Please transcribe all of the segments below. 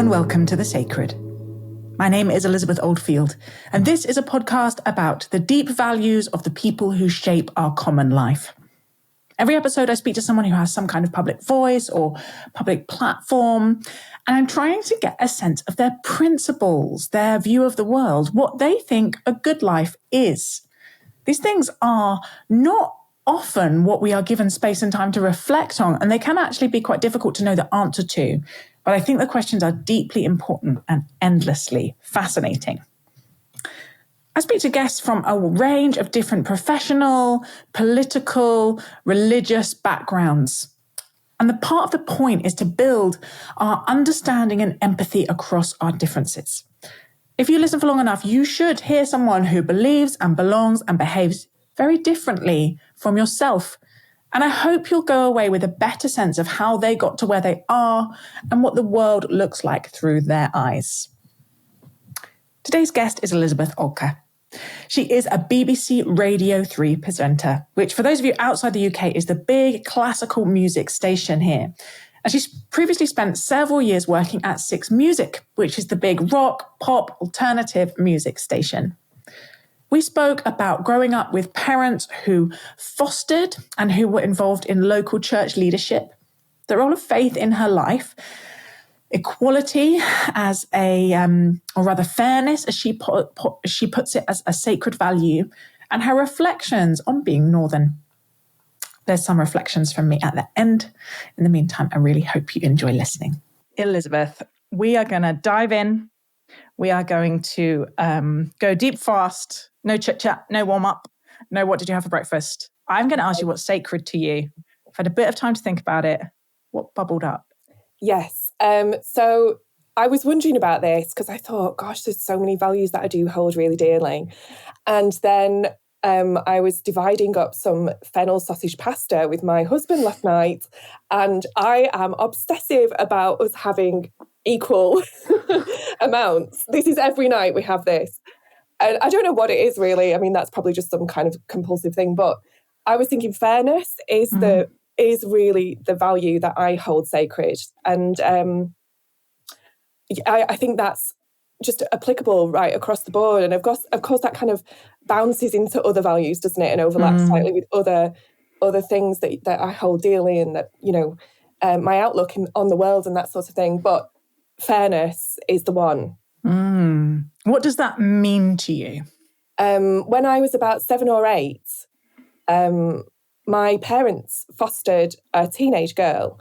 and welcome to The Sacred. My name is Elizabeth Oldfield, and this is a podcast about the deep values of the people who shape our common life. Every episode, I speak to someone who has some kind of public voice or public platform, and I'm trying to get a sense of their principles, their view of the world, what they think a good life is. These things are not often what we are given space and time to reflect on, and they can actually be quite difficult to know the answer to. But I think the questions are deeply important and endlessly fascinating. I speak to guests from a range of different professional, political, religious backgrounds. And the part of the point is to build our understanding and empathy across our differences. If you listen for long enough, you should hear someone who believes and belongs and behaves very differently from yourself. And I hope you'll go away with a better sense of how they got to where they are and what the world looks like through their eyes. Today's guest is Elizabeth Alker. She is a BBC Radio 3 presenter, which for those of you outside the UK is the big classical music station here. And she's previously spent several years working at Six Music, which is the big rock, pop, alternative music station. We spoke about growing up with parents who fostered and who were involved in local church leadership, the role of faith in her life, equality as or rather fairness, as she puts it, as a sacred value, and her reflections on being Northern. There's some reflections from me at the end. In the meantime, I really hope you enjoy listening. Elizabeth, we are going to dive in. We are going to go deep fast. No chit-chat, no warm-up, no what did you have for breakfast. I'm going to ask you what's sacred to you. I've had a bit of time to think about it. What bubbled up? Yes. So I was wondering about this because I thought, gosh, there's so many values that I do hold really dearly. And then I was dividing up some fennel sausage pasta with my husband last night. And I am obsessive about us having equal amounts. This is every night we have this. And I don't know what it is really. I mean, that's probably just some kind of compulsive thing. But I was thinking fairness is really the value that I hold sacred. And I think that's just applicable right across the board. And of course, that kind of bounces into other values, doesn't it? And overlaps slightly with other things that I hold dearly and that, you know, my outlook on the world and that sort of thing. But fairness is the one. What does that mean to you? When I was about 7 or 8, my parents fostered a teenage girl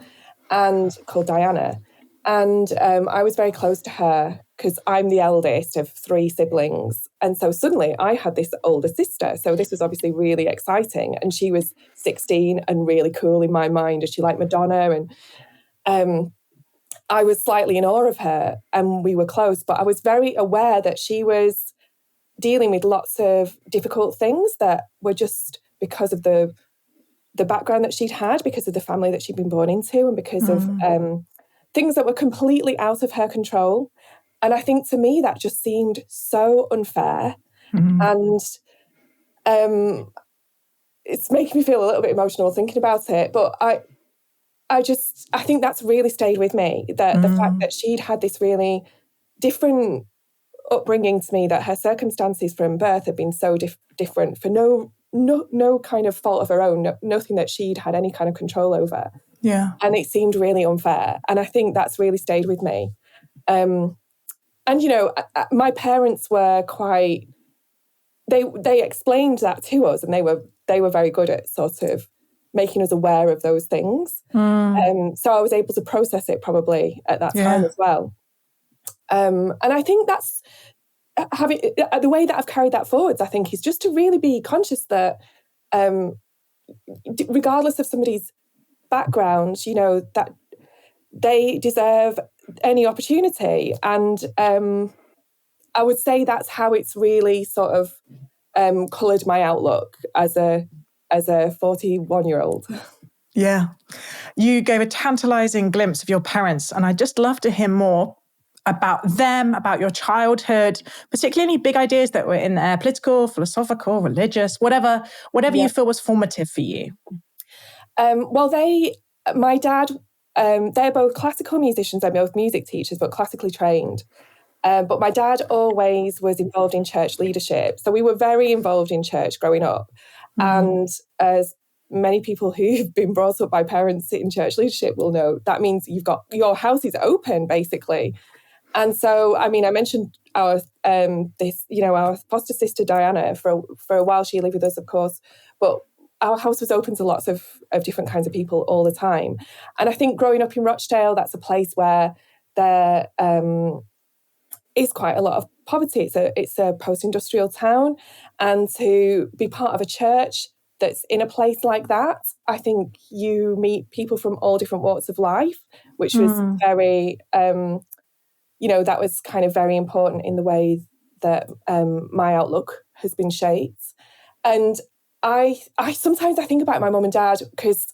called Diana. And I was very close to her because I'm the eldest of 3 siblings. And so suddenly I had this older sister. So this was obviously really exciting. And she was 16 and really cool in my mind. And she liked Madonna. And I was slightly in awe of her and we were close. But I was very aware that she was dealing with lots of difficult things that were just because of the background that she'd had, because of the family that she'd been born into, and because of things that were completely out of her control. And I think to me that just seemed so unfair. And it's making me feel a little bit emotional thinking about it. But I think that's really stayed with me, that the fact that she'd had this really different upbringing to me, that her circumstances from birth had been so different for no kind of fault of her own, nothing that she'd had any kind of control over. Yeah. And it seemed really unfair. And I think that's really stayed with me. And, you know, my parents were quite, they explained that to us, and they were very good at sort of making us aware of those things. So I was able to process it probably at that time as well. And I think that's the way that I've carried that forwards, I think, is just to really be conscious that regardless of somebody's background, you know, that they deserve any opportunity. And I would say that's how it's really sort of coloured my outlook as a 41-year-old. Yeah. You gave a tantalising glimpse of your parents, and I'd just love to hear more about them, about your childhood, particularly any big ideas that were in there, political, philosophical, religious, whatever you feel was formative for you. Well, my dad they're both classical musicians. They're both music teachers, but classically trained. But my dad always was involved in church leadership. So we were very involved in church growing up. And as many people who've been brought up by parents in church leadership will know, that means you've got your house is open, basically. And so, I mean, I mentioned our our foster sister Diana. For a while, she lived with us, of course, but our house was open to lots of different kinds of people all the time. And I think growing up in Rochdale, that's a place where there is quite a lot of poverty. It's a post-industrial town, and to be part of a church that's in a place like that, I think you meet people from all different walks of life, which was very, that was kind of very important in the way that my outlook has been shaped. And I sometimes I think about my mum and dad, because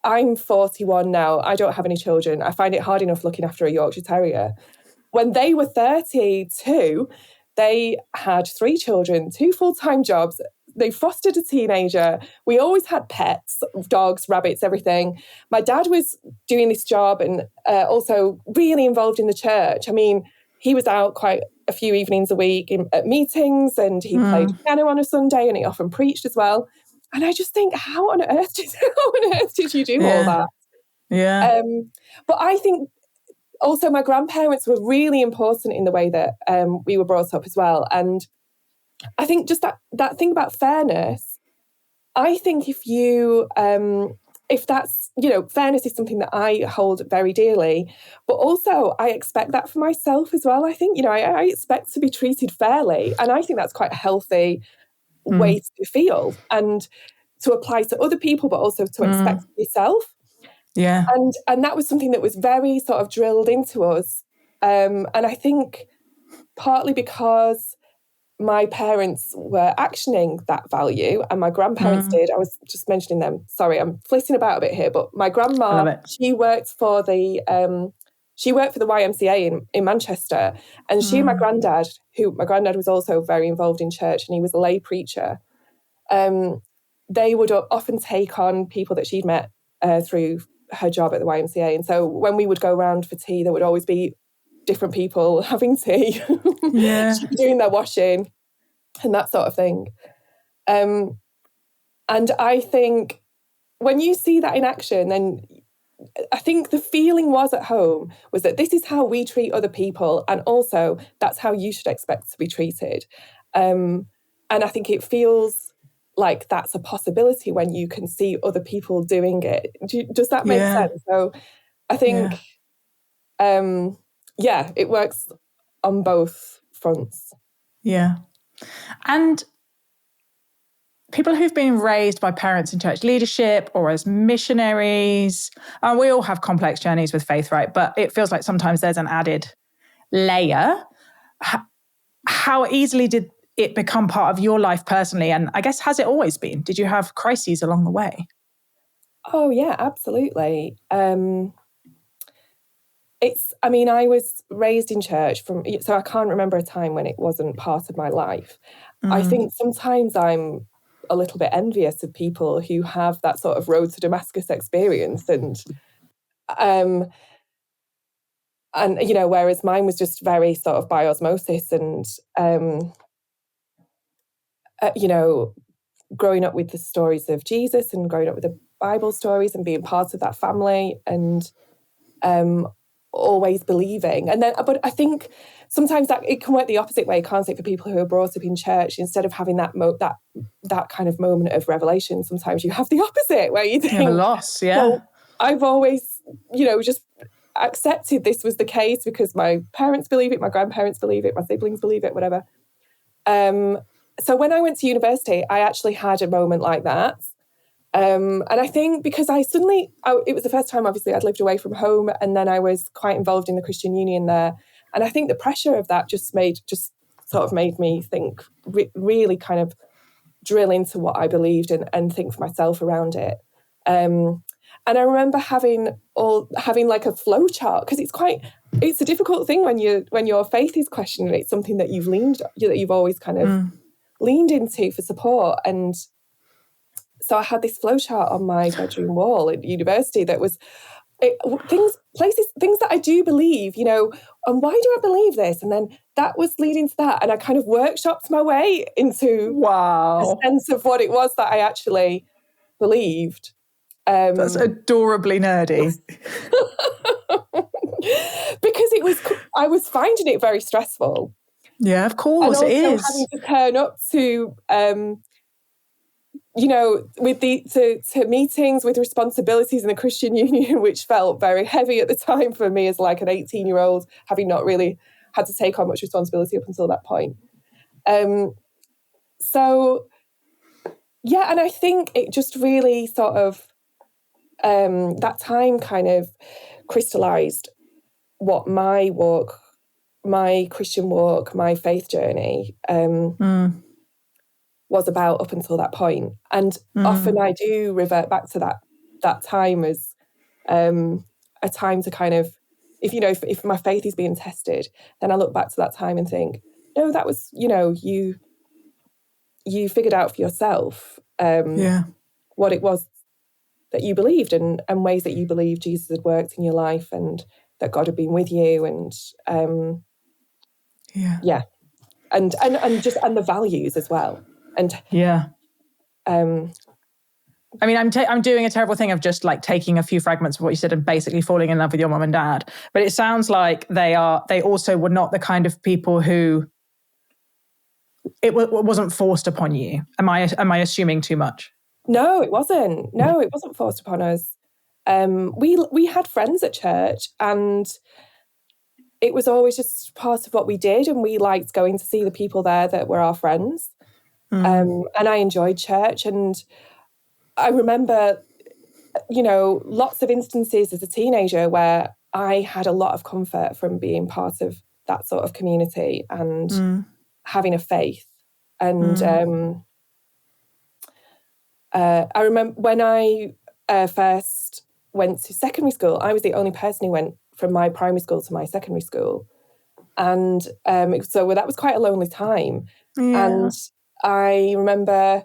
I'm 41 now. I don't have any children. I find it hard enough looking after a Yorkshire Terrier. When they were 32, they had 3 children, 2 full-time jobs. They fostered a teenager. We always had pets, dogs, rabbits, everything. My dad was doing this job and also really involved in the church. I mean, he was out quite a few evenings a week at meetings, and he played piano on a Sunday, and he often preached as well. And I just think, how on earth did you do all that? Yeah. But I think also my grandparents were really important in the way that we were brought up as well. And I think just that thing about fairness, I think if that's, fairness is something that I hold very dearly, but also I expect that for myself as well. I think, I expect to be treated fairly. And I think that's quite a healthy way to feel and to apply to other people, but also to expect yourself. Yeah. And that was something that was very sort of drilled into us. And I think partly because my parents were actioning that value and my grandparents did. I was just mentioning them. Sorry, I'm flitting about a bit here, but my grandma, she worked for the YMCA in Manchester, and she and my granddad was also very involved in church, and he was a lay preacher. They would often take on people that she'd met through her job at the YMCA. And so when we would go around for tea, there would always be different people having tea, doing their washing and that sort of thing. And I think when you see that in action, then I think the feeling was at home was that this is how we treat other people, and also that's how you should expect to be treated. And I think it feels like that's a possibility when you can see other people doing it. Does that make sense? So I think, it works on both fronts. Yeah. And people who've been raised by parents in church leadership or as missionaries, we all have complex journeys with faith, right? But it feels like sometimes there's an added layer. How easily did it become part of your life personally? And I guess, has it always been? Did you have crises along the way? Oh, yeah, absolutely. I was raised in church so I can't remember a time when it wasn't part of my life. I think sometimes I'm a little bit envious of people who have that sort of road to Damascus experience, and whereas mine was just very sort of by osmosis, and growing up with the stories of Jesus and growing up with the Bible stories and being part of that family, and always believing. And then, but I think sometimes that it can work the opposite way, can't it, for people who are brought up in church? Instead of having that kind of moment of revelation, sometimes you have the opposite, where you think, a loss, well, I've always, just accepted this was the case because my parents believe it, my grandparents believe it, my siblings believe it, whatever. So when I went to university, I actually had a moment like that. And I think because it was the first time, obviously, I'd lived away from home, and then I was quite involved in the Christian Union there. And I think the pressure of that just sort of made me think, really kind of drill into what I believed and think for myself around it. And I remember having like a flow chart, because it's a difficult thing when your faith is questioned. It's something that you've always kind of leaned into for support. And so I had this flowchart on my bedroom wall at university that was things that I do believe, and why do I believe this? And then that was leading to that. And I kind of workshopped my way into a sense of what it was that I actually believed. That's adorably nerdy. Because I was finding it very stressful. Yeah, of course, and it is. Having to turn up to, to meetings with responsibilities in the Christian Union, which felt very heavy at the time for me as like an 18-year-old, having not really had to take on much responsibility up until that point. So, yeah, and I think it just really sort of, that time kind of crystallized what my walk, my Christian walk, my faith journey was about up until that point. And often I do revert back to that time as a time to kind of, if my faith is being tested, then I look back to that time and think, no, that was, you figured out for yourself what it was that you believed and ways that you believed Jesus had worked in your life and that God had been with you and and the values as well. And I mean, I'm doing a terrible thing of just like taking a few fragments of what you said and basically falling in love with your mum and dad. But it sounds like they also were not the kind of people who it wasn't forced upon you. Am I assuming too much? No, it wasn't. No, it wasn't forced upon us. We had friends at church and it was always just part of what we did, and we liked going to see the people there that were our friends. And I enjoyed church, and I remember, lots of instances as a teenager where I had a lot of comfort from being part of that sort of community and having a faith. And I remember when I first went to secondary school, I was the only person who went from my primary school to my secondary school. And so that was quite a lonely time. Yeah. And I remember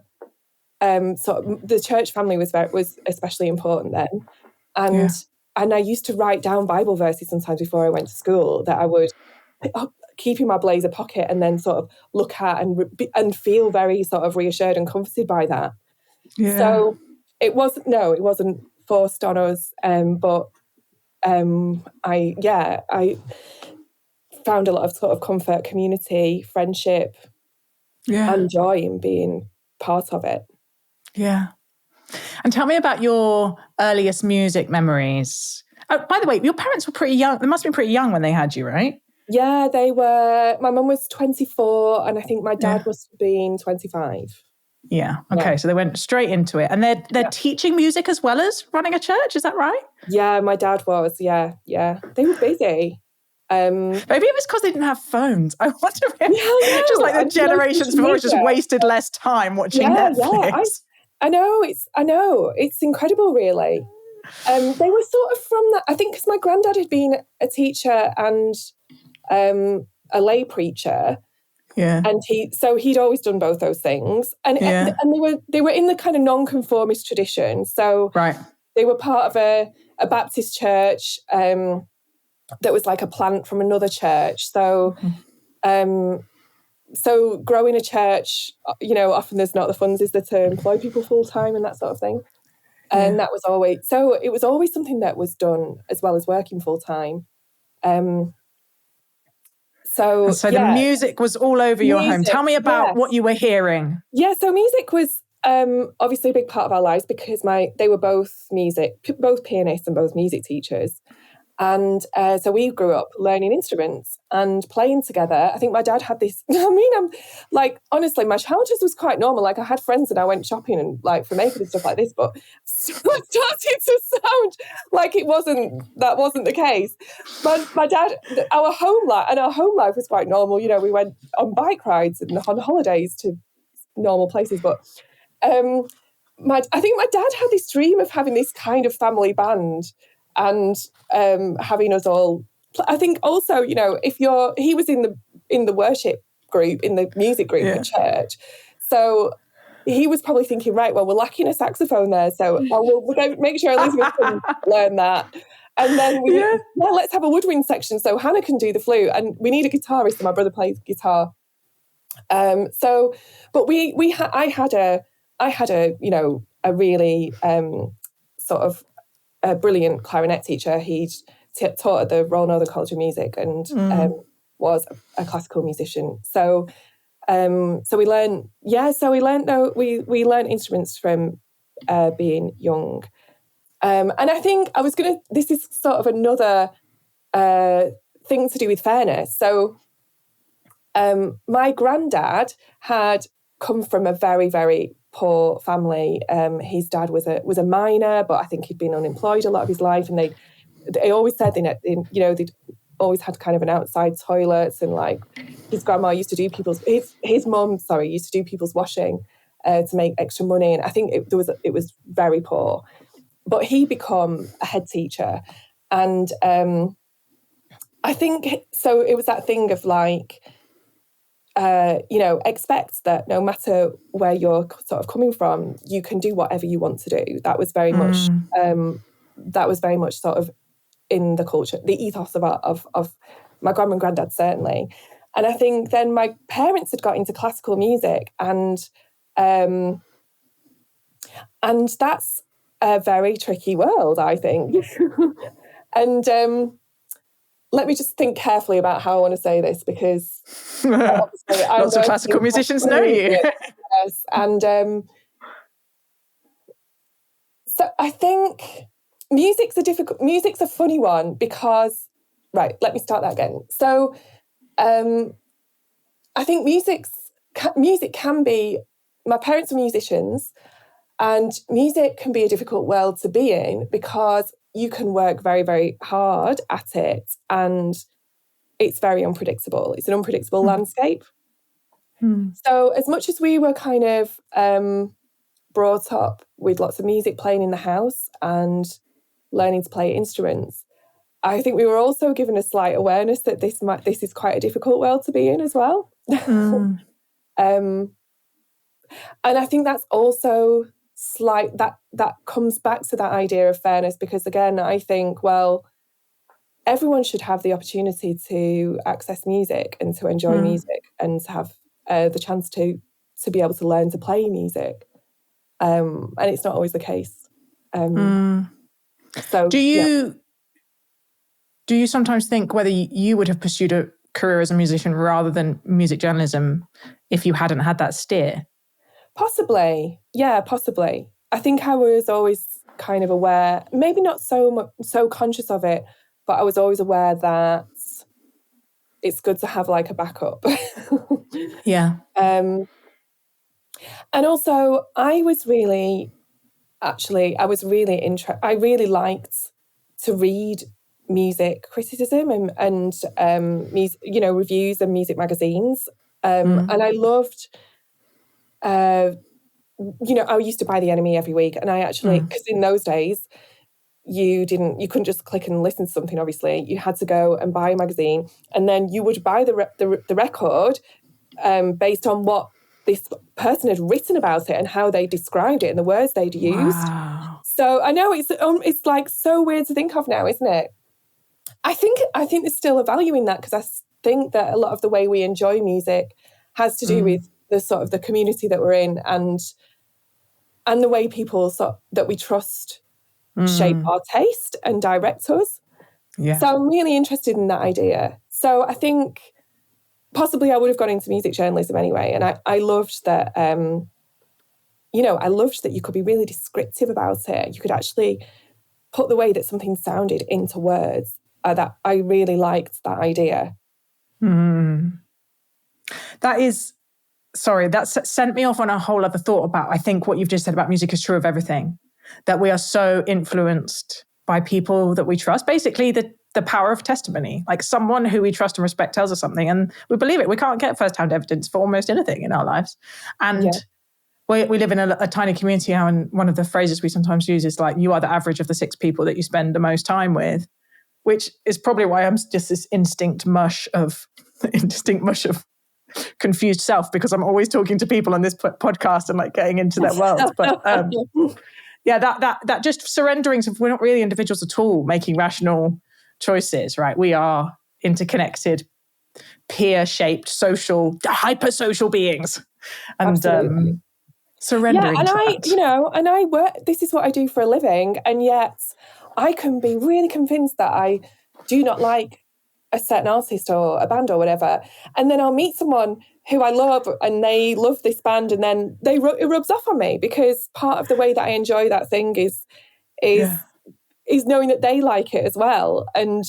the church family was especially important then. And I used to write down Bible verses sometimes before I went to school that I would keep in my blazer pocket and then sort of look at and feel very sort of reassured and comforted by that. Yeah. So it wasn't forced on us, but I found a lot of sort of comfort, community, friendship, and joy in being part of it. Yeah. And tell me about your earliest music memories. Oh, by the way, your parents were pretty young. They must have been pretty young when they had you, right? Yeah, they were. My mum was 24 and I think my dad must have been 25. Yeah. Okay. Yeah. So they went straight into it. And they're teaching music as well as running a church. Is that right? Yeah, my dad was. Yeah. They were busy. Maybe it was because they didn't have phones. I wonder if just like the generations before just wasted less time watching Netflix. I know. It's incredible, really. They were sort of from that. I think because my granddad had been a teacher and a lay preacher. Yeah. And he'd always done both those things. And they were in the kind of non-conformist tradition. So they were part of a Baptist church that was like a plant from another church. So so growing a church, often there's not the funds is there to employ people full-time and that sort of thing. And that was always, so it was always something that was done as well as working full-time. So the music was all over your home. Tell me about what you were hearing. Yeah, so music was obviously a big part of our lives because they were both pianists and both music teachers. And so we grew up learning instruments and playing together. I think my dad had this, I'm like, honestly, my childhood was quite normal. Like I had friends and I went shopping and like for makeup and stuff like this, but it started to sound like that wasn't the case. But my dad, our home life was quite normal. We went on bike rides and on holidays to normal places. But I think my dad had this dream of having this kind of family band and having us all. I think also, he was in the worship group, in the music group at church, so he was probably thinking, right, well, we're lacking a saxophone there, so we're going to make sure Elizabeth can learn that. And then let's have a woodwind section so Hannah can do the flute, and we need a guitarist, and my brother plays guitar. I had a really sort of a brilliant clarinet teacher. He'd taught at the Royal Northern College of Music and was a classical musician. So we learned instruments from being young. And I think this is sort of another thing to do with fairness. So my granddad had come from a very, very poor family. His dad was a miner, but I think he'd been unemployed a lot of his life. And they always said they'd always had kind of an outside toilets, and like his grandma used to do his mum used to do people's washing to make extra money. And I think it was very poor. But he become a head teacher, and I think so. It was that thing of like, expect that no matter where you're sort of coming from, you can do whatever you want to do. That was very much sort of in the culture, the ethos of my grandma and granddad, certainly. And I think then my parents had got into classical music, and that's a very tricky world, I think. And let me just think carefully about how I want to say this, because lots of classical musicians know you. Yes, and so I think music's a funny one because, right, let me start that again. So I think music can be, my parents are musicians, and music can be a difficult world to be in because you can work very, very hard at it, and it's very unpredictable. It's an unpredictable landscape. So as much as we were kind of brought up with lots of music playing in the house and learning to play instruments, I think we were also given a slight awareness that this is quite a difficult world to be in as well. And I think that's also that comes back to that idea of fairness, because again, I think, well, everyone should have the opportunity to access music and to enjoy music and to have the chance to be able to learn to play music. And it's not always the case. So do you sometimes think whether you would have pursued a career as a musician rather than music journalism if you hadn't had that steer? Possibly. Yeah, possibly. I think I was always kind of aware, maybe not so conscious of it, but I was always aware that it's good to have like a backup. Yeah. And also I really liked to read music criticism and reviews and music magazines. And I loved, I used to buy The Enemy every week, and I actually, because in those days, you couldn't just click and listen to something, obviously. You had to go and buy a magazine, and then you would buy the record based on what this person had written about it and how they described it and the words they'd used. Wow. So I know it's like so weird to think of now, isn't it? I think there's still a value in that, because I think that a lot of the way we enjoy music has to do with the sort of the community that we're in and the way people that we trust shape our taste and direct us. Yeah. So I'm really interested in that idea. So I think possibly I would have gone into music journalism anyway. And I loved that, I loved that you could be really descriptive about it. You could actually put the way that something sounded into words. That I really liked that idea. That's sent me off on a whole other thought about, I think what you've just said about music is true of everything, that we are so influenced by people that we trust. Basically, the power of testimony, like someone who we trust and respect tells us something and we believe it. We can't get first-hand evidence for almost anything in our lives. And we live in a tiny community now, and one of the phrases we sometimes use is like, you are the average of the 6 people that you spend the most time with, which is probably why I'm just this indistinct mush of confused self, because I'm always talking to people on this podcast and like getting into their world. But Yeah, that just surrendering. So we're not really individuals at all making rational choices, right? We are interconnected, peer-shaped, social, hyper-social beings. And surrendering and to I, that. and I work, this is what I do for a living. And yet I can be really convinced that I do not like a certain artist or a band or whatever. And then I'll meet someone who I love and they love this band, and then it rubs off on me, because part of the way that I enjoy that thing is knowing that they like it as well, and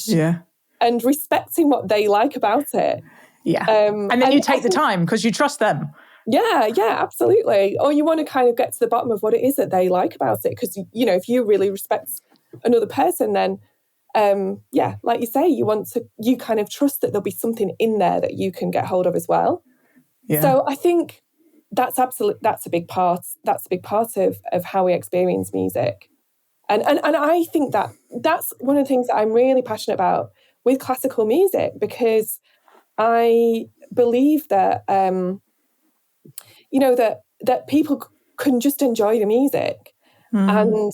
respecting what they like about it. Yeah. And then you take the time because you trust them. Yeah, absolutely. Or you want to kind of get to the bottom of what it is that they like about it. Because, if you really respect another person, then, like you say, you kind of trust that there'll be something in there that you can get hold of as well. Yeah. So I think that's a big part of how we experience music. And I think that's one of the things that I'm really passionate about with classical music, because I believe that, that people can just enjoy the music. And,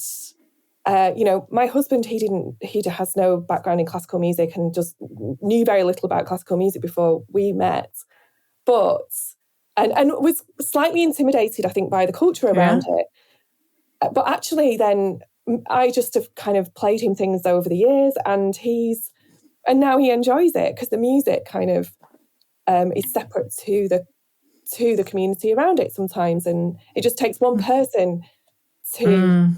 my husband, he has no background in classical music and just knew very little about classical music before we met. But, and was slightly intimidated, I think, by the culture around it. But actually then I just have kind of played him things over the years, and now he enjoys it, because the music kind of is separate to the community around it sometimes, and it just takes one person to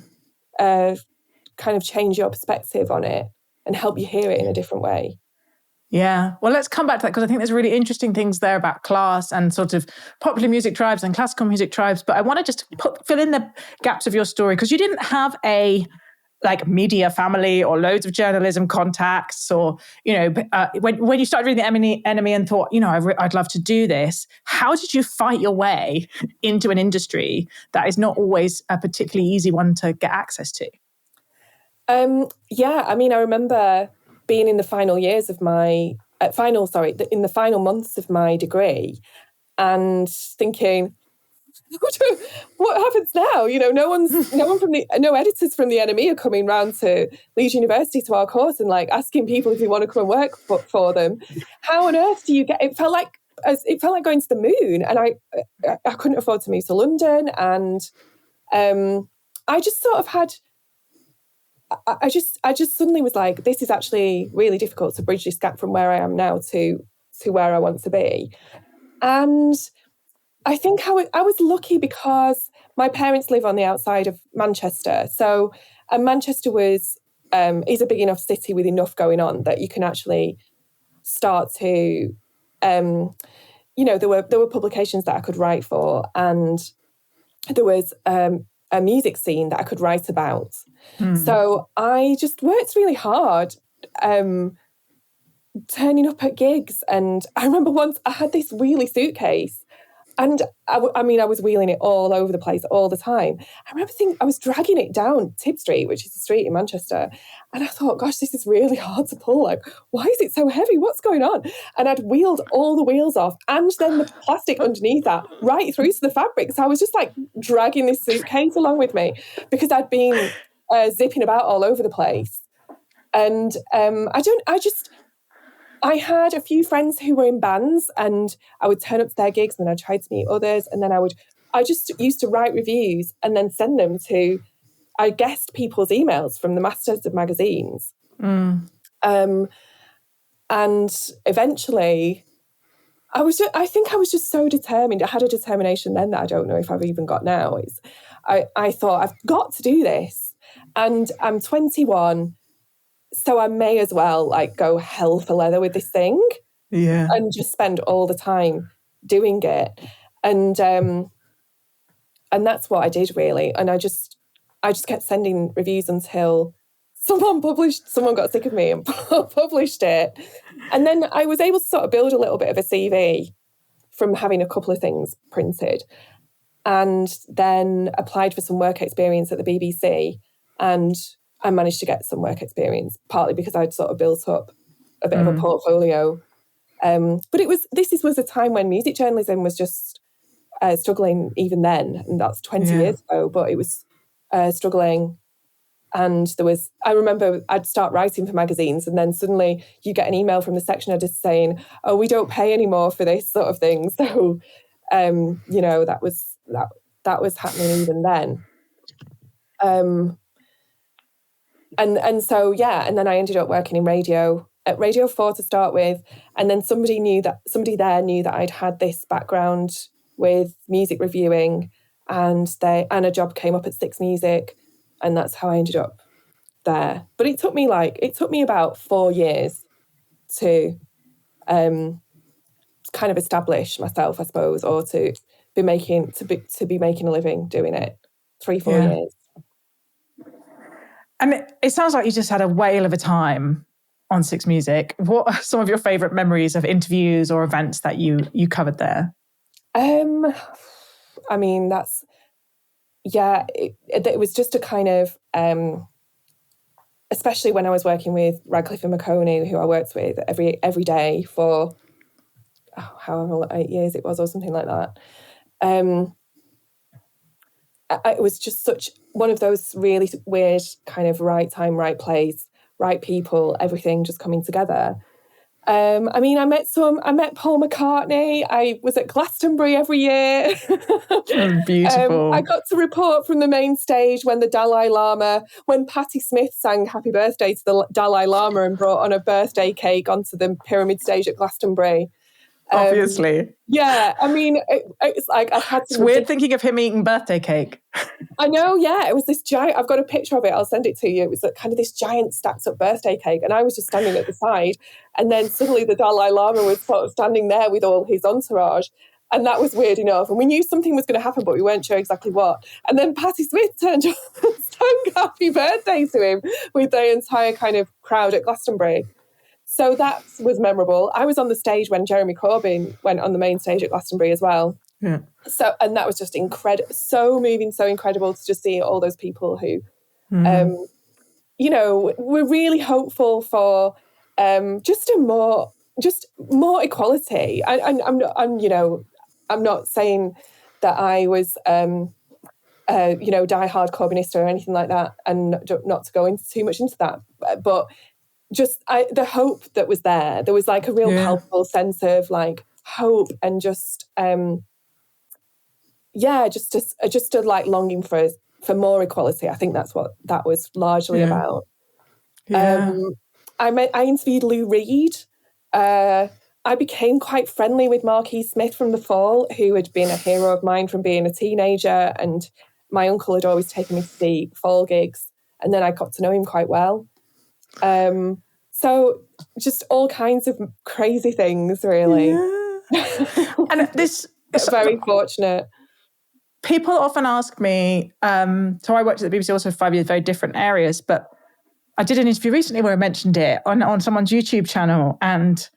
kind of change your perspective on it and help you hear it in a different way. Yeah. Well, let's come back to that, because I think there's really interesting things there about class and sort of popular music tribes and classical music tribes. But I want to just fill in the gaps of your story, because you didn't have a media family or loads of journalism contacts, or, when you started reading The Enemy and thought, I'd love to do this. How did you fight your way into an industry that is not always a particularly easy one to get access to? I remember being in the final years of in the final months of my degree, and thinking, what happens now? No editors from The Enemy are coming round to Leeds University to our course and asking people if you want to come and work for them. How on earth do you get? It felt like going to the moon, and I couldn't afford to move to London, and I just sort of had. I just suddenly was like, this is actually really difficult to bridge this gap from where I am now to where I want to be. And I think I was lucky, because my parents live on the outside of Manchester. So, and Manchester is a big enough city with enough going on that you can actually start to, there were publications that I could write for, and there was a music scene that I could write about. So I just worked really hard, turning up at gigs. And I remember once I had this wheelie suitcase, and I was wheeling it all over the place all the time. I remember I was dragging it down Tib Street, which is a street in Manchester. And I thought, gosh, this is really hard to pull. Why is it so heavy? What's going on? And I'd wheeled all the wheels off, and then the plastic underneath that right through to the fabric. So I was just dragging this suitcase along with me, because I'd been zipping about all over the place. And I had a few friends who were in bands, and I would turn up to their gigs, and then I tried to meet others. And then I just used to write reviews and then send them to, I guessed people's emails from the masters of magazines. And eventually I think I was just so determined. I had a determination then that I don't know if I've even got now. I thought, I've got to do this. And I'm 21. So I may as well go hell for leather with this thing, and just spend all the time doing it, and that's what I did, really. And I just kept sending reviews until someone got sick of me and published it, and then I was able to sort of build a little bit of a CV from having a couple of things printed, and then applied for some work experience at the BBC, and I managed to get some work experience, partly because I'd sort of built up a bit of a portfolio. But this was a time when music journalism was just struggling even then, and that's 20 years ago. But it was struggling. And I remember I'd start writing for magazines, and then suddenly you get an email from the section editor saying, "Oh, we don't pay anymore for this sort of thing." So, that was happening even then. And so, and then I ended up working in radio, at Radio 4 to start with. And then somebody there knew that I'd had this background with music reviewing, and a job came up at Six Music, and that's how I ended up there. But it took me about 4 years to kind of establish myself, I suppose, or to be making a living doing it. 3-4 years. And it sounds like you just had a whale of a time on Six Music. What are some of your favourite memories of interviews or events that you covered there? I mean, it was just a kind of, especially when I was working with Radcliffe and McConey, who I worked with every day for however 8 years it was, or something like that. It was just such one of those really weird kind of right time, right place, right people, everything just coming together. I met Paul McCartney. I was at Glastonbury every year. Oh, beautiful. I got to report from the main stage when Patti Smith sang Happy Birthday to the Dalai Lama and brought on a birthday cake onto the pyramid stage at Glastonbury. Obviously. Yeah, I mean, it's like I've had to... It's weird thinking of him eating birthday cake. I know, yeah. It was this giant... I've got a picture of it. I'll send it to you. It was kind of this giant stacked up birthday cake, and I was just standing at the side, and then suddenly the Dalai Lama was sort of standing there with all his entourage, and that was weird enough. And we knew something was going to happen, but we weren't sure exactly what. And then Patti Smith turned up and sang Happy Birthday to him with the entire kind of crowd at Glastonbury. So that was memorable. I was on the stage when Jeremy Corbyn went on the main stage at Glastonbury as well. Yeah. So, and that was just incredible, so moving, so incredible to just see all those people who, were really hopeful for just more equality. I'm not saying that I was die-hard Corbynista or anything like that, and not to go too much into that, but just the hope that was there. There was like a real palpable sense of like hope and just just a like longing for more equality. I think that's what that was largely about. I interviewed Lou Reed. I became quite friendly with Marquis Smith from The Fall, who had been a hero of mine from being a teenager, and my uncle had always taken me to see Fall gigs, and then I got to know him quite well. So just all kinds of crazy things, really. Yeah. And this very fortunate. People often ask me, so I worked at the BBC also for 5 years, very different areas, but I did an interview recently where I mentioned it on someone's YouTube channel, and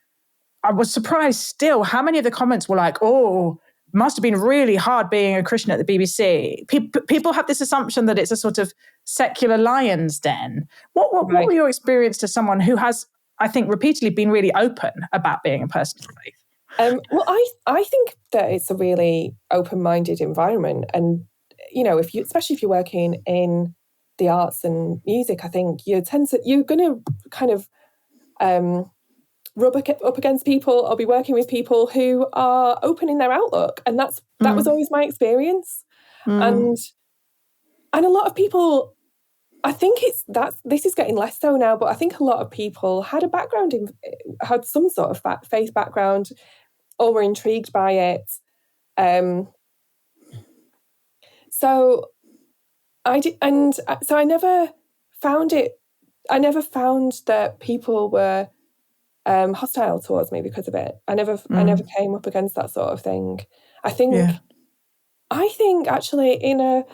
I was surprised still how many of the comments were like, oh, must have been really hard being a Christian at the BBC. People have this assumption that it's a sort of secular lion's den. What were your experience to someone who has, I think, repeatedly been really open about being a person of faith? Well, I think that it's a really open-minded environment, and especially if you're working in the arts and music, I think you're going to kind of rub up against people or be working with people who are open in their outlook, and that was always my experience. And a lot of people, I think this is getting less so now, but I think a lot of people had some sort of faith background or were intrigued by it. So I did, and so I never found that people were hostile towards me because of it. I never came up against that sort of thing. I think actually in an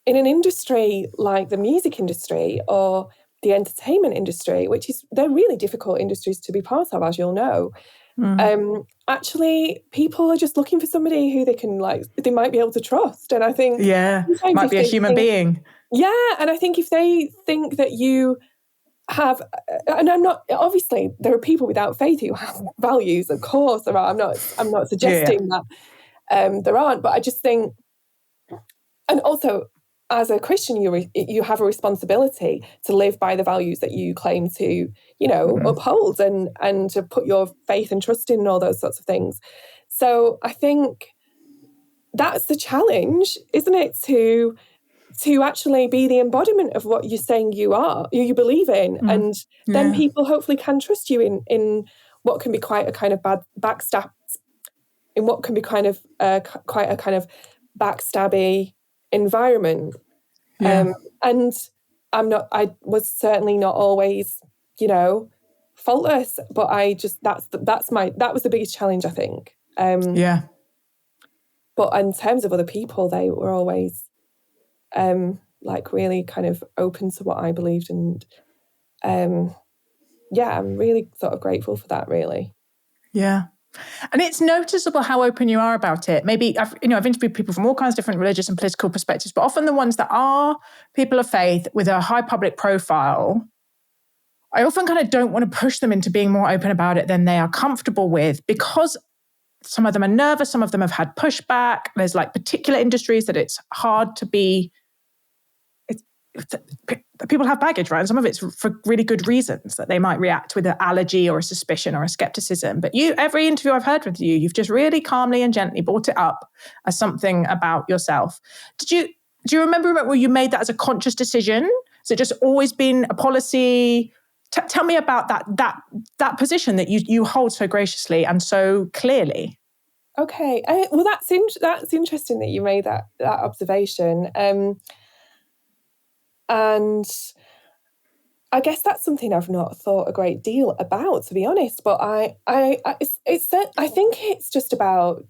industry like the music industry or the entertainment industry, they're really difficult industries to be part of, as you'll know. Actually, people are just looking for somebody who they might be able to trust. And I think might be a human being. Yeah, and I think if they think that you have, and obviously there are people without faith who have values, of course there are. I'm not suggesting that there aren't, but I just think, and also as a Christian, you have a responsibility to live by the values that you claim to, uphold and to put your faith and trust in and all those sorts of things. So I think that's the challenge, isn't it? To actually be the embodiment of what you're saying you believe in. And then people hopefully can trust you in what can be quite a kind of bad backstab, in what can be kind of quite a kind of backstabby environment. And I was certainly not always, faultless, but that was the biggest challenge, I think. But in terms of other people, they were always really kind of open to what I believed, and I'm really sort of grateful for that, really. Yeah. And it's noticeable how open you are about it. Maybe I've interviewed people from all kinds of different religious and political perspectives, but often the ones that are people of faith with a high public profile, I often kind of don't want to push them into being more open about it than they are comfortable with, because some of them are nervous, some of them have had pushback. There's particular industries that it's hard to be. People have baggage, right? And some of it's for really good reasons, that they might react with an allergy or a suspicion or a skepticism. But every interview I've heard with you, you've just really calmly and gently brought it up as something about yourself. Do you remember where you made that as a conscious decision? Has it just always been a policy? Tell me about that position that you hold so graciously and so clearly. Okay, well, that's interesting that you made that observation. And I guess that's something I've not thought a great deal about, to be honest. But I think it's just about.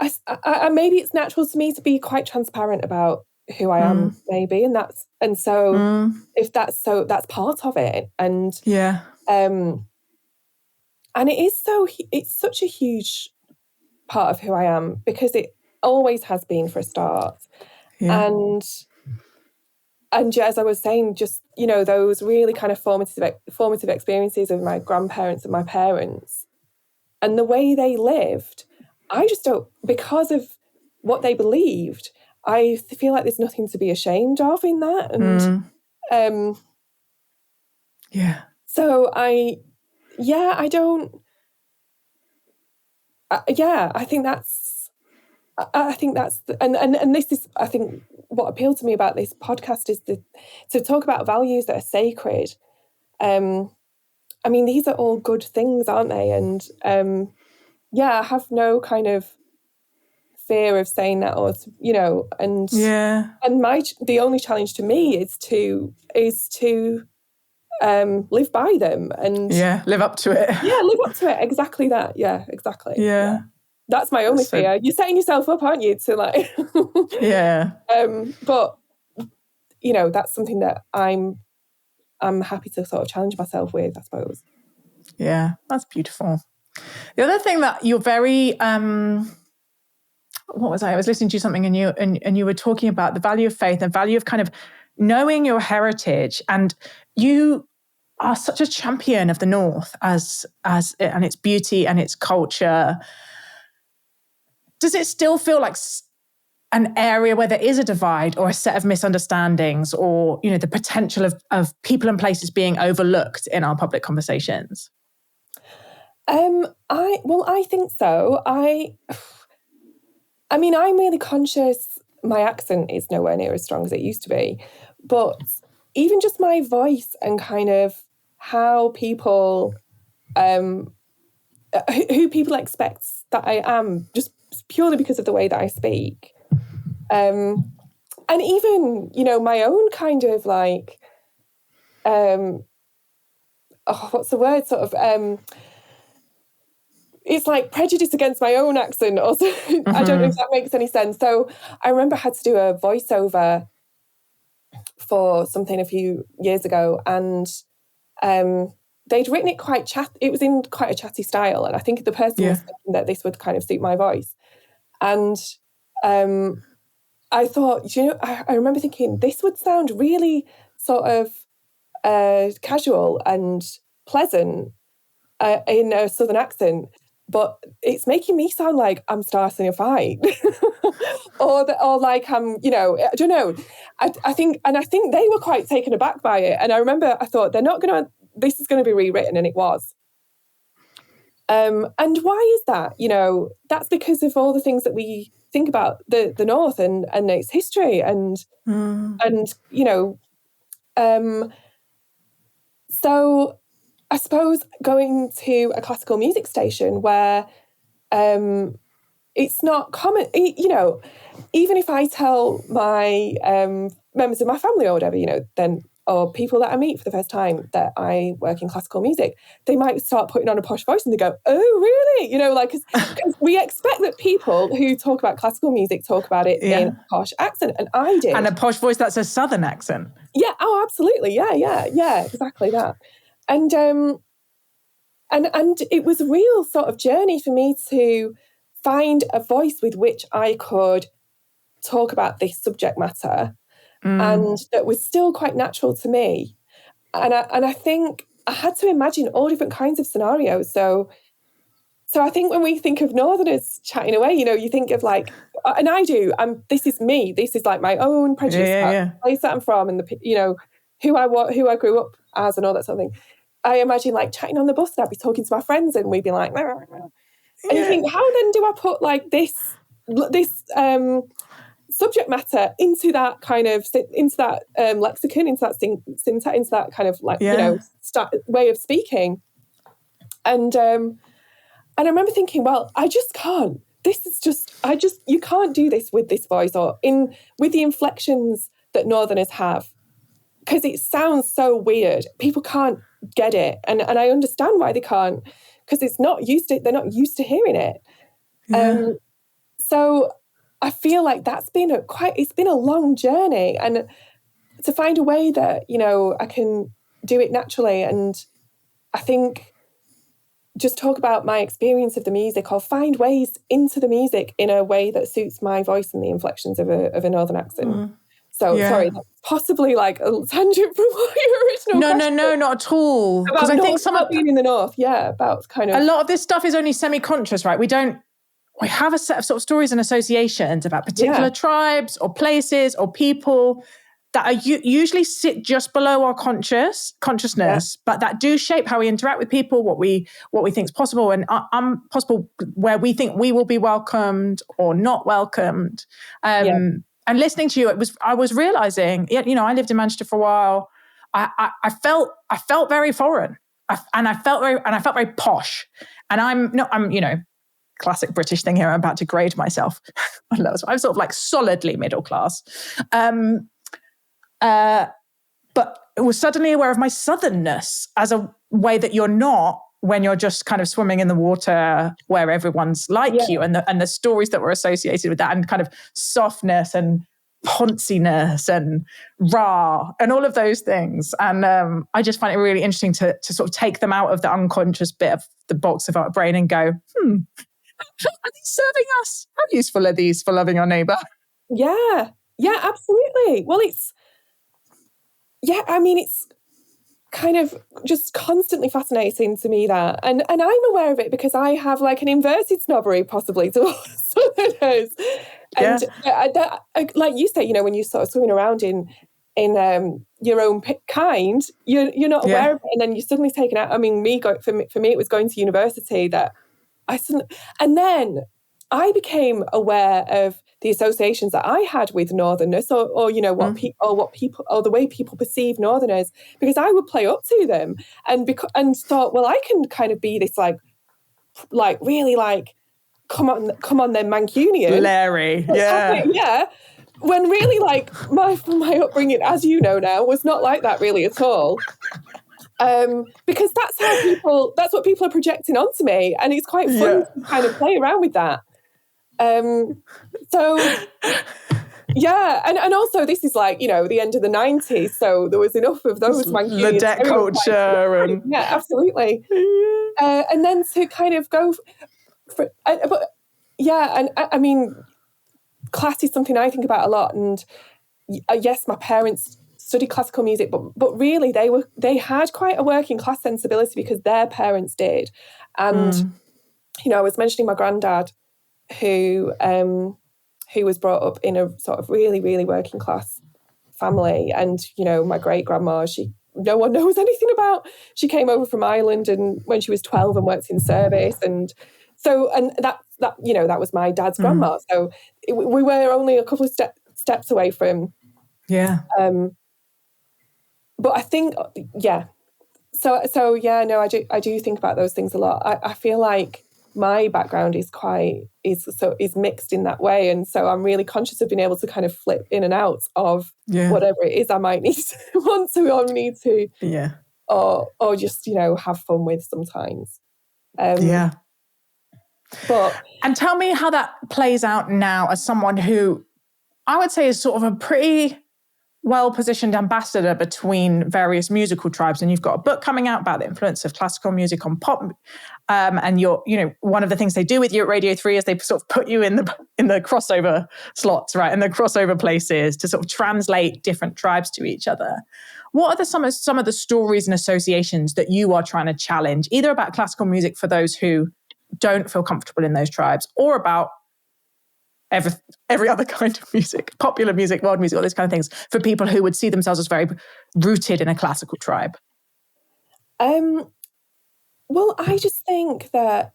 Maybe it's natural to me to be quite transparent about who I am, maybe, and so if that's part of it, and and it's such a huge part of who I am, because it always has been, for a start, And as I was saying, just, those really kind of formative experiences of my grandparents and my parents, and the way they lived, I just don't, because of what they believed, I feel like there's nothing to be ashamed of in that. And so I think that's, and this is, I think, what appealed to me about this podcast is to talk about values that are sacred. These are all good things, aren't they? And I have no kind of fear of saying that, or and the only challenge to me is to live by them and live up to it. Live up to it. Exactly that. Yeah, exactly. Yeah. That's my only fear. You're setting yourself up, aren't you? To but that's something that I'm happy to sort of challenge myself with, I suppose. Yeah, that's beautiful. The other thing that you're very, what was I was listening to something and you were talking about the value of faith and value of kind of knowing your heritage, and you are such a champion of the North as and its beauty and its culture. Does it still feel like an area where there is a divide or a set of misunderstandings, or, the potential of people and places being overlooked in our public conversations? I think so. I'm really conscious my accent is nowhere near as strong as it used to be, but even just my voice and kind of how people, who people expect that I am, just purely because of the way that I speak. And even, my own kind of what's the word? Sort of, it's like prejudice against my own accent. Also, mm-hmm. I don't know if that makes any sense. So I remember I had to do a voiceover for something a few years ago, and they'd written it quite it was in quite a chatty style, and I think the person was thinking that this would kind of suit my voice. And I thought, I remember thinking this would sound really sort of casual and pleasant in a Southern accent. but it's making me sound like I'm starting a fight or like I'm, you know, I don't know. I think they were quite taken aback by it. And I remember I thought this is going to be rewritten, and it was. And why is that? You know, that's because of all the things that we think about the North and its history and you know, so I suppose going to a classical music station where it's not common, you know, even if I tell my members of my family or whatever, you know, then or people that I meet for the first time that I work in classical music, they might start putting on a posh voice and they go, oh, really? You know, like, because we expect that people who talk about classical music talk about it in a posh accent, and I did. And a posh voice that's a Southern accent. Yeah, oh, absolutely. Yeah, exactly that. And it was a real sort of journey for me to find a voice with which I could talk about this subject matter. And that was still quite natural to me. And I think I had to imagine all different kinds of scenarios. So I think when we think of Northerners chatting away, you know, you think of like, and I do, this is me. This is like my own prejudice, the place that I'm from and the, you know, who I grew up as and all that sort of thing. I imagine like chatting on the bus and I'd be talking to my friends and we'd be like, and you think, how then do I put like this subject matter into that kind of lexicon, into that syntax, into that kind of like you know way of speaking, and I remember thinking, well, I just can't. This is just you can't do this with this voice or with the inflections that Northerners have, because it sounds so weird. People can't get it, and I understand why they can't, because they're not used to hearing it. So I feel like that's been it's been a long journey, and to find a way that, you know, I can do it naturally. And I think just talk about my experience of the music or find ways into the music in a way that suits my voice and the inflections of a Northern accent. So sorry, that's possibly like a tangent from what your original question. No, not at all. Because I think about being in the North, about kind of... A lot of this stuff is only semi-conscious, right? We have a set of sort of stories and associations about particular tribes or places or people that are usually sit just below our consciousness, but that do shape how we interact with people, what we think is possible and possible, where we think we will be welcomed or not welcomed. And listening to you, I was realizing, you know, I lived in Manchester for a while. I felt very foreign, and I felt very posh. And I'm you know, classic British thing here. I'm about to grade myself. I'm sort of like solidly middle class. But I was suddenly aware of my southernness as a way that you're not when you're just kind of swimming in the water where everyone's like you, and the stories that were associated with that, and kind of softness and ponciness and raw and all of those things. And I just find it really interesting to sort of take them out of the unconscious bit of the box of our brain and go, are these serving us? How useful are these for loving our neighbour? Yeah, absolutely. Well, it's kind of just constantly fascinating to me that. And I'm aware of it because I have like an inverted snobbery possibly towards Southerners. And like you say, you know, when you're sort of swimming around in your own kind, you're not aware of it, and then you're suddenly taken out. I mean, for me, it was going to university that and then I became aware of the associations that I had with Northerners, or you know what people or the way people perceive Northerners, because I would play up to them and thought, well, I can kind of be this like really like come on then Mancunian, Larry, when really like my upbringing, as you know now, was not like that really at all. Because that's what people are projecting onto me, and it's quite fun to kind of play around with that. And also this is like, you know, the end of the 90s, so there was enough of those Mancunians. The debt culture and absolutely. And then to kind of go for and I mean, class is something I think about a lot, and yes, my parents studied classical music, but really they had quite a working class sensibility because their parents did, and I was mentioning my granddad who was brought up in a sort of really, really working class family. And, my great grandma, no one knows anything about. She came over from Ireland and when she was 12 and worked in service. And so, and that was my dad's grandma. So we were only a couple of steps away from. Yeah. But I think, So yeah, no, I do think about those things a lot. I feel like my background is mixed in that way, and so I'm really conscious of being able to kind of flip in and out of whatever it is I might need to want to or need to, or just have fun with sometimes. But and tell me how that plays out now as someone who I would say is sort of a pretty well-positioned ambassador between various musical tribes. And you've got a book coming out about the influence of classical music on pop. And one of the things they do with you at Radio 3 is they sort of put you in the crossover slots, right? In the crossover places to sort of translate different tribes to each other. What are some of the stories and associations that you are trying to challenge, either about classical music for those who don't feel comfortable in those tribes, or about every other kind of music, popular music, world music, all these kind of things, for people who would see themselves as very rooted in a classical tribe? Well, I just think that,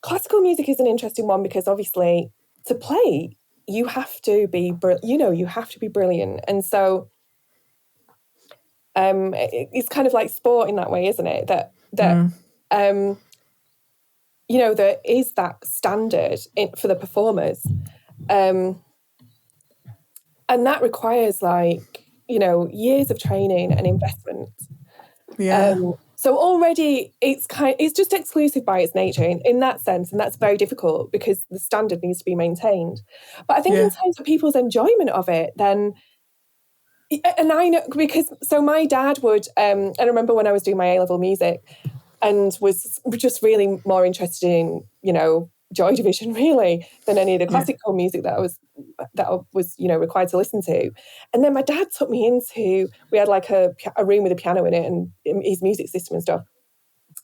classical music is an interesting one because obviously to play, you have to be brilliant. And so it's kind of like sport in that way, isn't it? There is that standard for the performers. And that requires years of training and investment. So already it's just exclusive by its nature in that sense. And that's very difficult because the standard needs to be maintained. But I think in terms of people's enjoyment of it, then, and I know so my dad would, and I remember when I was doing my A-level music and was just really more interested in, Joy Division really than any of the classical music that I was required to listen to. And then my dad took me into, we had like a room with a piano in it and his music system and stuff.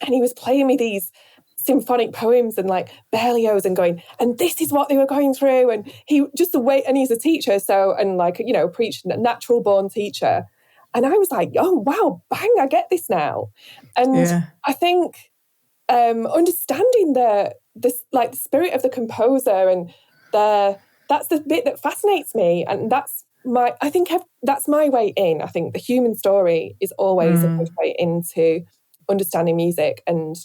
And he was playing me these symphonic poems and like Berlioz and going, and this is what they were going through. And he just the way, and he's a teacher. So, and preached a natural born teacher. And I was like, oh, wow, bang, I get this now. And I think understanding the spirit of the composer and that's the bit that fascinates me. And that's my way in. I think the human story is always a good way into understanding music. And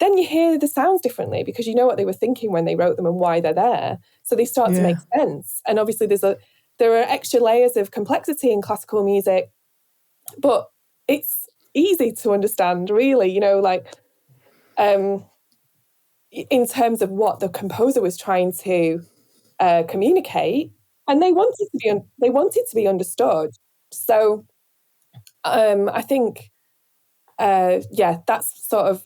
then you hear the sounds differently because you know what they were thinking when they wrote them and why they're there. So they start to make sense. And obviously there are extra layers of complexity in classical music, but it's easy to understand, really, in terms of what the composer was trying to communicate, and they wanted to be understood. So I think, that's sort of.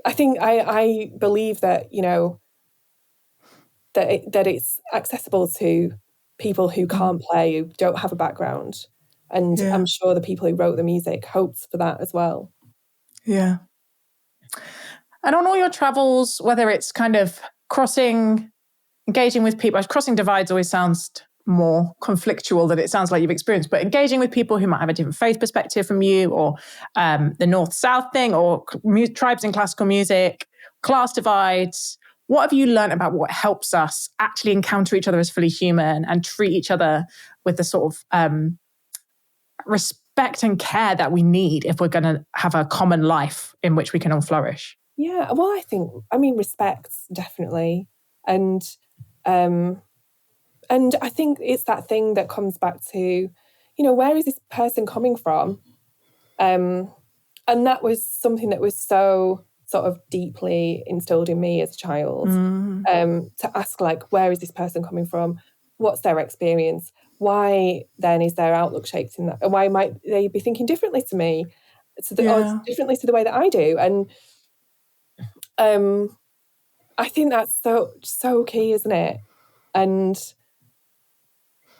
I think I believe that that it's accessible to people who can't play, who don't have a background. And I'm sure the people who wrote the music hoped for that as well. Yeah. And on all your travels, whether it's kind of engaging with people, crossing divides always sounds more conflictual than it sounds like you've experienced, but engaging with people who might have a different faith perspective from you, or the North-South thing, or tribes in classical music, class divides. What have you learned about what helps us actually encounter each other as fully human and treat each other with the sort of respect and care that we need if we're going to have a common life in which we can all flourish? Yeah, well, I mean, respect, definitely. And I think it's that thing that comes back to, where is this person coming from? And that was something that was so sort of deeply instilled in me as a child, to ask, where is this person coming from? What's their experience? Why then is their outlook shaped in that? Why might they be thinking differently to me, or differently to the way that I do? And I think that's so key, isn't it? And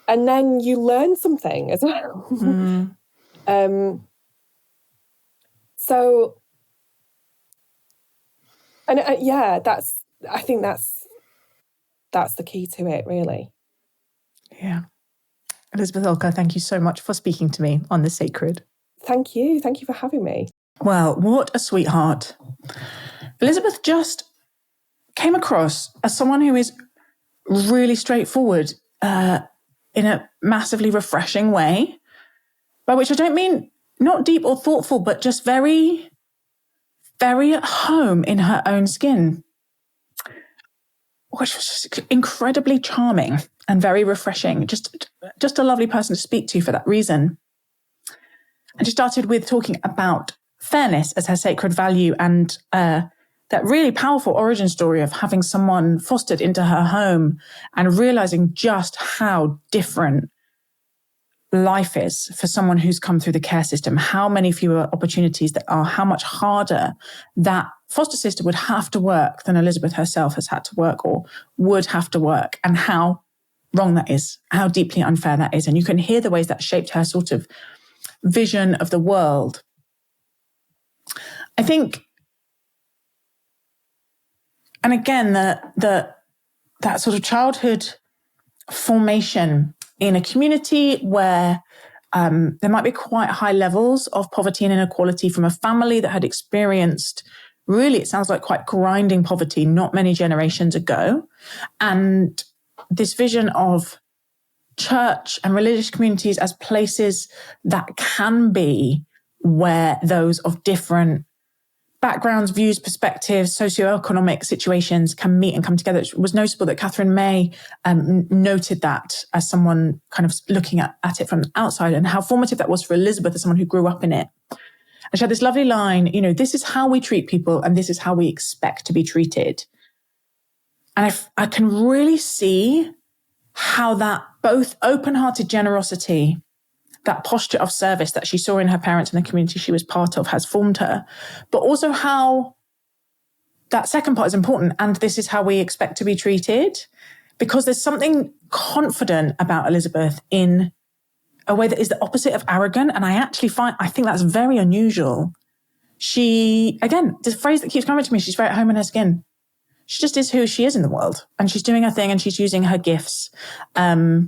then you learn something as well. So And I think that's the key to it, really. Yeah. Elizabeth Alker, thank you so much for speaking to me on The Sacred. Thank you. Thank you for having me. Well, what a sweetheart. Elizabeth just came across as someone who is really straightforward in a massively refreshing way, by which I don't mean not deep or thoughtful, but just very, very at home in her own skin, which was just incredibly charming and very refreshing. Just a lovely person to speak to for that reason. And she started with talking about fairness as her sacred value and that really powerful origin story of having someone fostered into her home and realizing just how different life is for someone who's come through the care system, how many fewer opportunities there are, how much harder that foster sister would have to work than Elizabeth herself has had to work or would have to work, and how wrong that is, how deeply unfair that is. And you can hear the ways that shaped her sort of vision of the world. I think, and again, that sort of childhood formation in a community where there might be quite high levels of poverty and inequality from a family that had experienced, really, it sounds like quite grinding poverty not many generations ago. And this vision of church and religious communities as places that can be where those of different backgrounds, views, perspectives, socioeconomic situations can meet and come together. It was noticeable that Catherine May noted that as someone kind of looking at it from the outside, and how formative that was for Elizabeth as someone who grew up in it. And she had this lovely line, this is how we treat people and this is how we expect to be treated. And I can really see how that both open-hearted generosity, that posture of service that she saw in her parents and the community she was part of has formed her, but also how that second part is important. And this is how we expect to be treated, because there's something confident about Elizabeth in a way that is the opposite of arrogant. And I think that's very unusual. She, again, the phrase that keeps coming to me, she's very at home in her skin. She just is who she is in the world, and she's doing her thing and she's using her gifts. So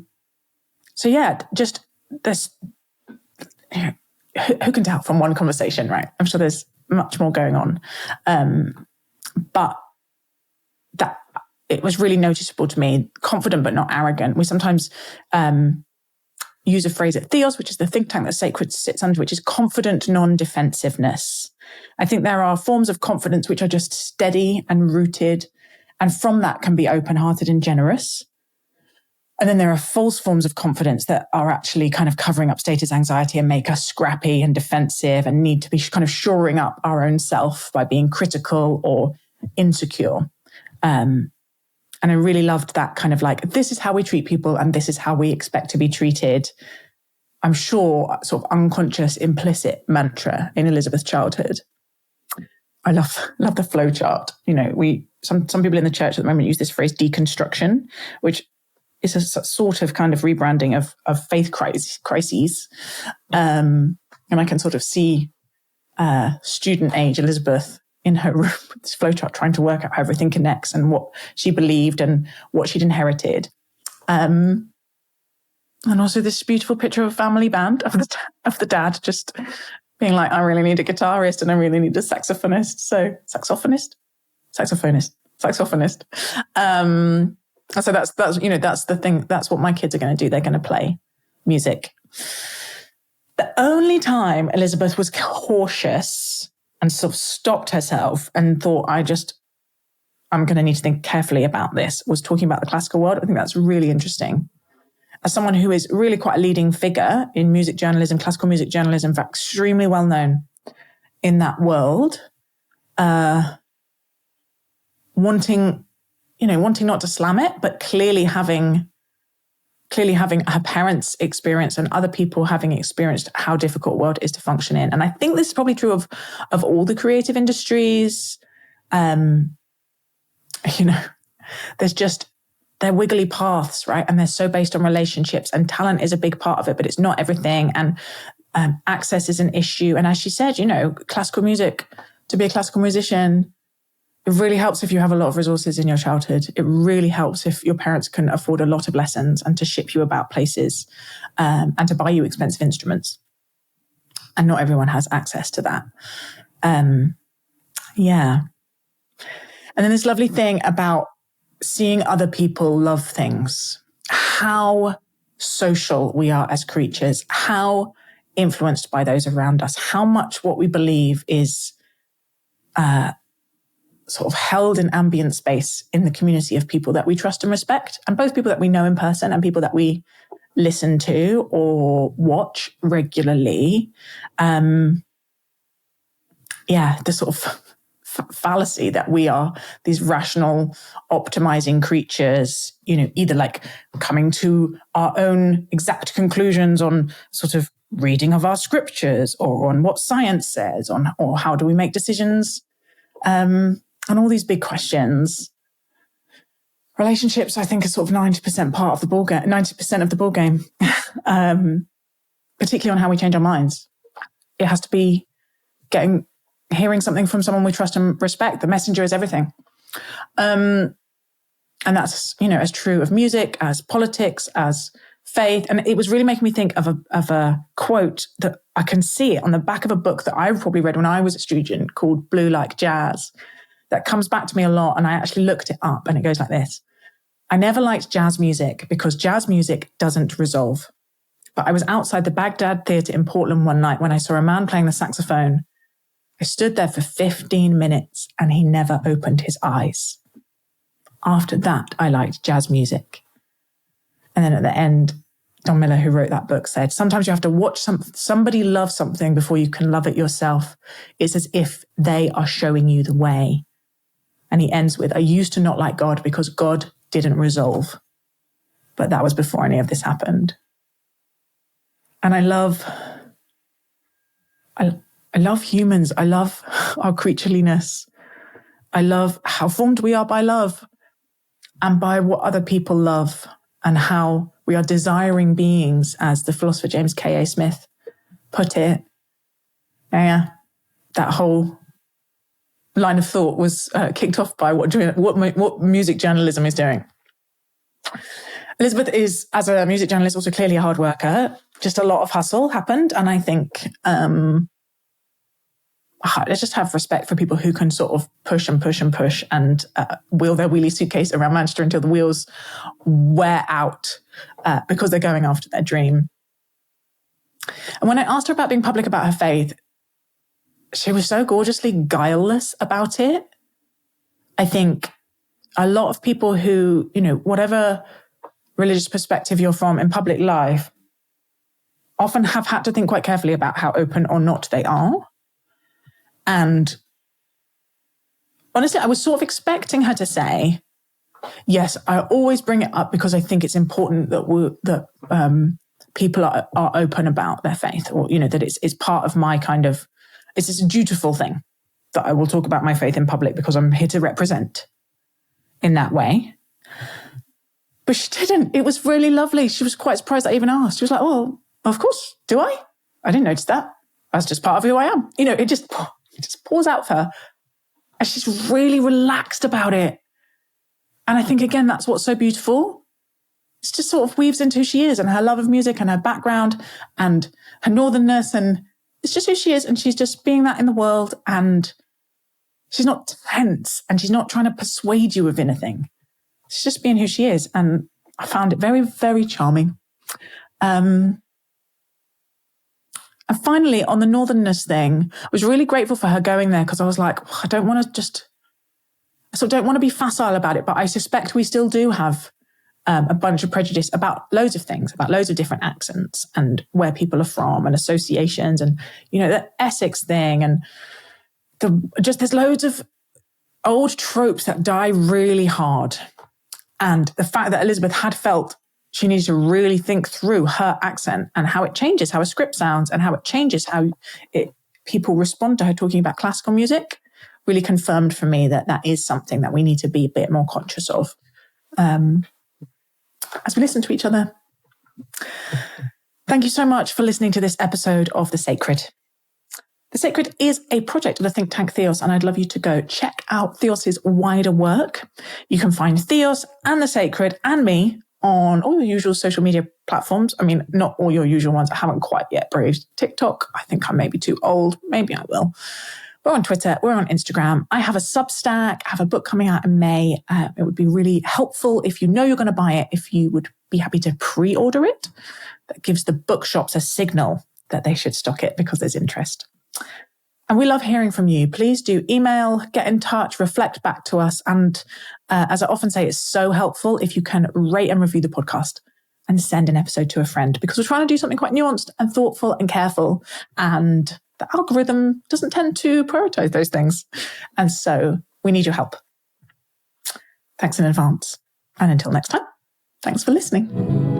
yeah, just there's, who can tell from one conversation, right? I'm sure there's much more going on. But that it was really noticeable to me, confident but not arrogant. We sometimes use a phrase at Theos, which is the think tank that Sacred sits under, which is confident non-defensiveness. I think there are forms of confidence which are just steady and rooted, and from that can be open-hearted and generous. And then there are false forms of confidence that are actually kind of covering up status anxiety and make us scrappy and defensive and need to be kind of shoring up our own self by being critical or insecure. And I really loved that kind of like, this is how we treat people and this is how we expect to be treated. I'm sure sort of unconscious, implicit mantra in Elizabeth's childhood. I love the flow chart. Some people in the church at the moment use this phrase deconstruction, which is a sort of kind of rebranding of faith crises. And I can sort of see student age Elizabeth in her room with this flowchart trying to work out how everything connects and what she believed and what she'd inherited. And also this beautiful picture of a family band of the dad just being like, I really need a guitarist and I really need a saxophonist. So saxophonist. So that's the thing. That's what my kids are going to do. They're going to play music. The only time Elizabeth was cautious and sort of stopped herself and thought, I'm going to need to think carefully about this, was talking about the classical world. I think that's really interesting. As someone who is really quite a leading figure in music journalism, classical music journalism, extremely well known in that world, wanting not to slam it, but clearly having her parents' experience and other people having experienced how difficult world is to function in. And I think this is probably true of all the creative industries. They're wiggly paths, right? And they're so based on relationships, and talent is a big part of it, but it's not everything. And access is an issue. And as she said, classical music, to be a classical musician, It really helps if you have a lot of resources in your childhood. It really helps if your parents can afford a lot of lessons and to ship you about places and to buy you expensive instruments. And not everyone has access to that. Yeah. And then this lovely thing about seeing other people love things, how social we are as creatures, how influenced by those around us, how much what we believe is sort of held in ambient space in the community of people that we trust and respect, and both people that we know in person and people that we listen to or watch regularly. The sort of fallacy that we are these rational, optimizing creatures, either like coming to our own exact conclusions on sort of reading of our scriptures or on what science says, or how do we make decisions, on all these big questions. Relationships, I think, are sort of 90% part of the ball game, 90% of the ball game, particularly on how we change our minds. It has to be hearing something from someone we trust and respect. The messenger is everything. And that's, as true of music, as politics, as faith. And it was really making me think of a quote that I can see it on the back of a book that I probably read when I was a student called Blue Like Jazz. That comes back to me a lot. And I actually looked it up and it goes like this. I never liked jazz music because jazz music doesn't resolve. But I was outside the Baghdad Theatre in Portland one night when I saw a man playing the saxophone. I stood there for 15 minutes and he never opened his eyes. After that, I liked jazz music. And then at the end, Don Miller, who wrote that book, said, sometimes you have to watch somebody love something before you can love it yourself. It's as if they are showing you the way. And he ends with, I used to not like God because God didn't resolve. But that was before any of this happened. And I love humans. I love our creatureliness. I love how formed we are by love and by what other people love and how we are desiring beings, as the philosopher James K.A. Smith put it. Yeah, that whole line of thought was kicked off by what music journalism is doing. Elizabeth is, as a music journalist, also clearly a hard worker. Just a lot of hustle happened. And I think let's just have respect for people who can sort of push and push and push and wheel their wheelie suitcase around Manchester until the wheels wear out because they're going after their dream. And when I asked her about being public about her faith, she was so gorgeously guileless about it. I think a lot of people who, whatever religious perspective you're from in public life, often have had to think quite carefully about how open or not they are. And honestly, I was sort of expecting her to say, yes, I always bring it up because I think it's important that people are open about their faith, or, that it's part of my kind of, it's a dutiful thing that I will talk about my faith in public because I'm here to represent in that way. But she didn't. It was really lovely. She was quite surprised I even asked. She was like, oh, of course. Do I? I didn't notice that. That's just part of who I am. It just pours out for her. And she's really relaxed about it. And I think, again, that's what's so beautiful. It's just sort of weaves into who she is and her love of music and her background and her northernness. And it's just who she is. And she's just being that in the world. And she's not tense and she's not trying to persuade you of anything. She's just being who she is. And I found it very, very charming. And finally, on the northernness thing, I was really grateful for her going there because I was like, I don't want to be facile about it, but I suspect we still do have a bunch of prejudice about loads of things, about loads of different accents and where people are from and associations and, the Essex thing. And there's loads of old tropes that die really hard. And the fact that Elizabeth had felt she needs to really think through her accent and how it changes, how a script sounds and how it changes how people respond to her talking about classical music really confirmed for me that is something that we need to be a bit more conscious of as we listen to each other. Thank you so much for listening to this episode of The Sacred. The Sacred is a project of the think tank Theos, and I'd love you to go check out Theos's wider work. You can find Theos and The Sacred and me on all your usual social media platforms. I mean, not all your usual ones. I haven't quite yet braved TikTok. I think I may be too old. Maybe I will. We're on Twitter. We're on Instagram. I have a Substack. I have a book coming out in May. It would be really helpful if you know you're going to buy it, if you would be happy to pre-order it. That gives the bookshops a signal that they should stock it because there's interest. And we love hearing from you. Please do email, get in touch, reflect back to us. And as I often say, it's so helpful if you can rate and review the podcast and send an episode to a friend, because we're trying to do something quite nuanced and thoughtful and careful. And the algorithm doesn't tend to prioritize those things. And so we need your help. Thanks in advance. And until next time, thanks for listening.